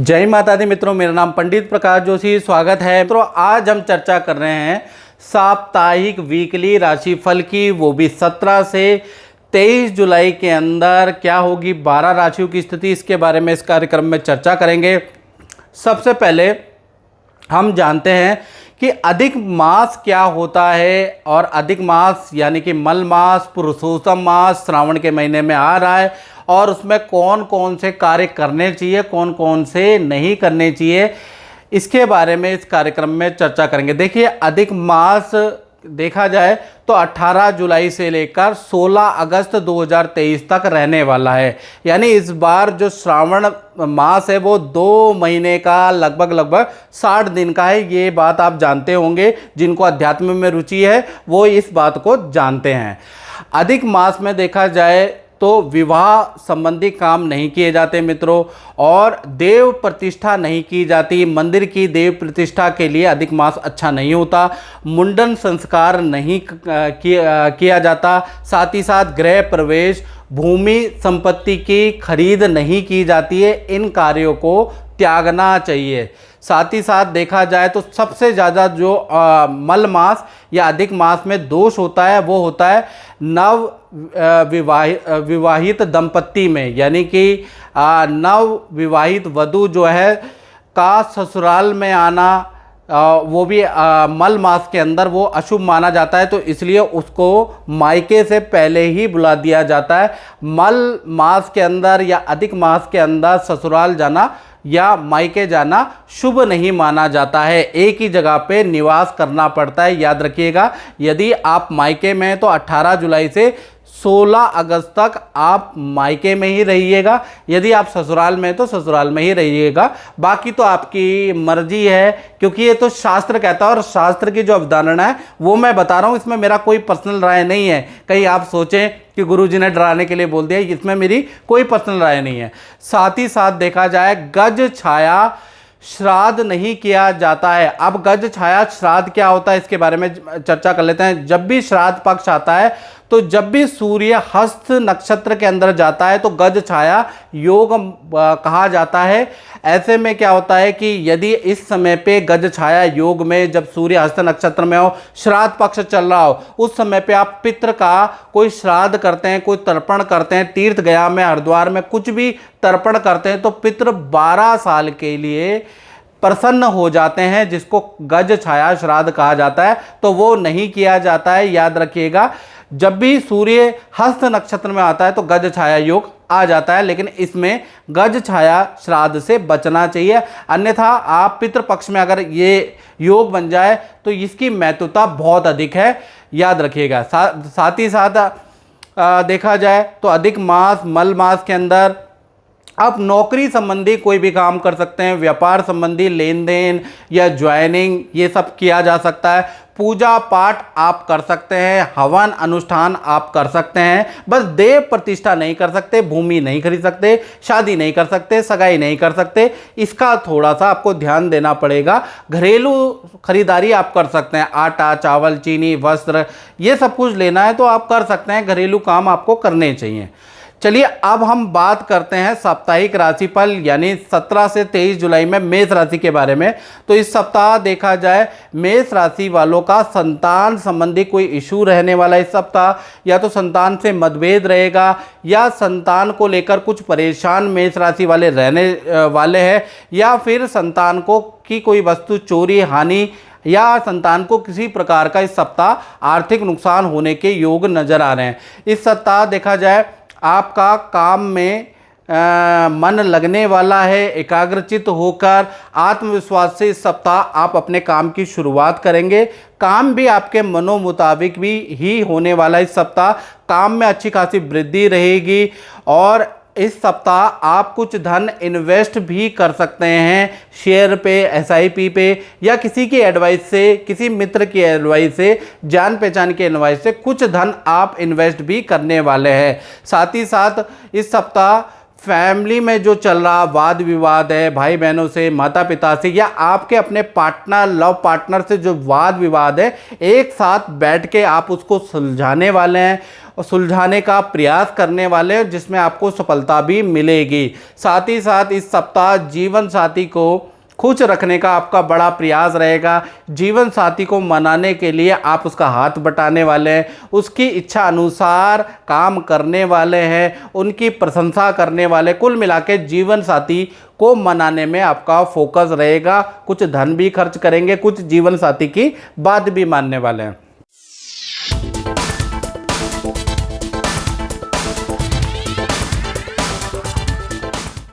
जय माता दी मित्रों, मेरा नाम पंडित प्रकाश जोशी। स्वागत है मित्रों। आज हम चर्चा कर रहे हैं साप्ताहिक वीकली राशिफल की, वो भी 17 से 23 जुलाई के अंदर क्या होगी 12 राशियों की स्थिति, इसके बारे में इस कार्यक्रम में चर्चा करेंगे। सबसे पहले हम जानते हैं कि अधिक मास क्या होता है, और अधिक मास यानी कि मल मास, पुरुषोत्तम मास श्रावण के महीने में आ रहा है, और उसमें कौन कौन से कार्य करने चाहिए, कौन कौन से नहीं करने चाहिए, इसके बारे में इस कार्यक्रम में चर्चा करेंगे। देखिए, अधिक मास देखा जाए तो 18 जुलाई से लेकर 16 अगस्त 2023 तक रहने वाला है। यानी इस बार जो श्रावण मास है वो 2 महीने का लगभग 60 दिन का है। ये बात आप जानते होंगे, जिनको अध्यात्म में रुचि है वो इस बात को जानते हैं। अधिक मास में देखा जाए तो विवाह संबंधी काम नहीं किए जाते मित्रों, और देव प्रतिष्ठा नहीं की जाती। मंदिर की देव प्रतिष्ठा के लिए अधिक मास अच्छा नहीं होता। मुंडन संस्कार नहीं किया जाता। साथ ही साथ गृह प्रवेश, भूमि संपत्ति की खरीद नहीं की जाती है। इन कार्यों को त्यागना चाहिए। साथ ही साथ देखा जाए तो सबसे ज़्यादा जो मल मास या अधिक मास में दोष होता है वो होता है नव विवाहित दंपत्ति में, यानी कि नव विवाहित वधू जो है का ससुराल में आना, वो भी मल मास के अंदर वो अशुभ माना जाता है। तो इसलिए उसको मायके से पहले ही बुला दिया जाता है। मल मास के अंदर या अधिक मास के अंदर ससुराल जाना या मायके जाना शुभ नहीं माना जाता है। एक ही जगह पे निवास करना पड़ता है, याद रखिएगा। यदि आप मायके में हैं तो 18 जुलाई से 16 अगस्त तक आप मायके में ही रहिएगा। यदि आप ससुराल में हैं तो ससुराल में ही रहिएगा। बाकी तो आपकी मर्जी है, क्योंकि ये तो शास्त्र कहता है, और शास्त्र की जो अवधारणा है वो मैं बता रहा हूँ। इसमें मेरा कोई पर्सनल राय नहीं है। कहीं आप सोचें कि गुरुजी ने डराने के लिए बोल दिया, इसमें मेरी कोई पर्सनल राय नहीं है। साथ ही साथ देखा जाए गज छाया श्राद्ध नहीं किया जाता है। अब गज छाया श्राद्ध क्या होता है इसके बारे में चर्चा कर लेते हैं। जब भी श्राद्ध पक्ष आता है तो जब भी सूर्य हस्त नक्षत्र के अंदर जाता है तो गज छाया योग कहा जाता है। ऐसे में क्या होता है कि यदि इस समय पे गज छाया योग में जब सूर्य हस्त नक्षत्र में हो, श्राद्ध पक्ष चल रहा हो, उस समय पे आप पितृ का कोई श्राद्ध करते हैं, कोई तर्पण करते हैं, तीर्थ गया में, हरिद्वार में कुछ भी तर्पण करते हैं, तो पितृ 12 साल के लिए प्रसन्न हो जाते हैं, जिसको गज छाया श्राद्ध कहा जाता है। तो वो नहीं किया जाता है, याद रखिएगा। जब भी सूर्य हस्त नक्षत्र में आता है तो गज छाया योग आ जाता है, लेकिन इसमें गज छाया श्राद्ध से बचना चाहिए। अन्यथा आप पितृपक्ष में अगर ये योग बन जाए तो इसकी महत्वता बहुत अधिक है, याद रखिएगा। साथ ही साथ देखा जाए तो अधिक मास मल मास के अंदर आप नौकरी संबंधी कोई भी काम कर सकते हैं। व्यापार संबंधी लेन देन या ज्वाइनिंग ये सब किया जा सकता है। पूजा पाठ आप कर सकते हैं, हवन अनुष्ठान आप कर सकते हैं, बस देव प्रतिष्ठा नहीं कर सकते, भूमि नहीं खरीद सकते, शादी नहीं कर सकते, सगाई नहीं कर सकते। इसका थोड़ा सा आपको ध्यान देना पड़ेगा। घरेलू खरीदारी आप कर सकते हैं, आटा चावल चीनी वस्त्र ये सब कुछ लेना है तो आप कर सकते हैं। घरेलू काम आपको करने चाहिए। चलिए अब हम बात करते हैं साप्ताहिक राशिफल यानी 17 से 23 जुलाई में मेष राशि के बारे में। तो इस सप्ताह देखा जाए मेष राशि वालों का संतान संबंधी कोई इशू रहने वाला इस सप्ताह, या तो संतान से मतभेद रहेगा, या संतान को लेकर कुछ परेशान मेष राशि वाले रहने वाले हैं, या फिर संतान को की कोई वस्तु चोरी हानि, या संतान को किसी प्रकार का इस सप्ताह आर्थिक नुकसान होने के योग नजर आ रहे हैं। इस सप्ताह देखा जाए आपका काम में मन लगने वाला है। एकाग्रचित होकर आत्मविश्वास से इस सप्ताह आप अपने काम की शुरुआत करेंगे। काम भी आपके मनो मुताबिक भी ही होने वाला इस सप्ताह। काम में अच्छी खासी वृद्धि रहेगी, और इस सप्ताह आप कुछ धन इन्वेस्ट भी कर सकते हैं शेयर पे, SIP पे, या किसी की एडवाइस से, किसी मित्र की एडवाइस से, जान पहचान की एडवाइस से कुछ धन आप इन्वेस्ट भी करने वाले हैं। साथ ही साथ इस सप्ताह फैमिली में जो चल रहा वाद विवाद है, भाई बहनों से, माता पिता से, या आपके अपने पार्टनर, लव पार्टनर से जो वाद विवाद है, एक साथ बैठ के आप उसको सुलझाने वाले हैं और सुलझाने का प्रयास करने वाले हैं, जिसमें आपको सफलता भी मिलेगी। साथ ही साथ इस सप्ताह जीवन साथी को खुश रखने का आपका बड़ा प्रयास रहेगा। जीवन साथी को मनाने के लिए आप उसका हाथ बटाने वाले हैं, उसकी इच्छा अनुसार काम करने वाले हैं, उनकी प्रशंसा करने वाले। कुल मिला के जीवन साथी को मनाने में आपका फोकस रहेगा। कुछ धन भी खर्च करेंगे, कुछ जीवन साथी की बात भी मानने वाले हैं।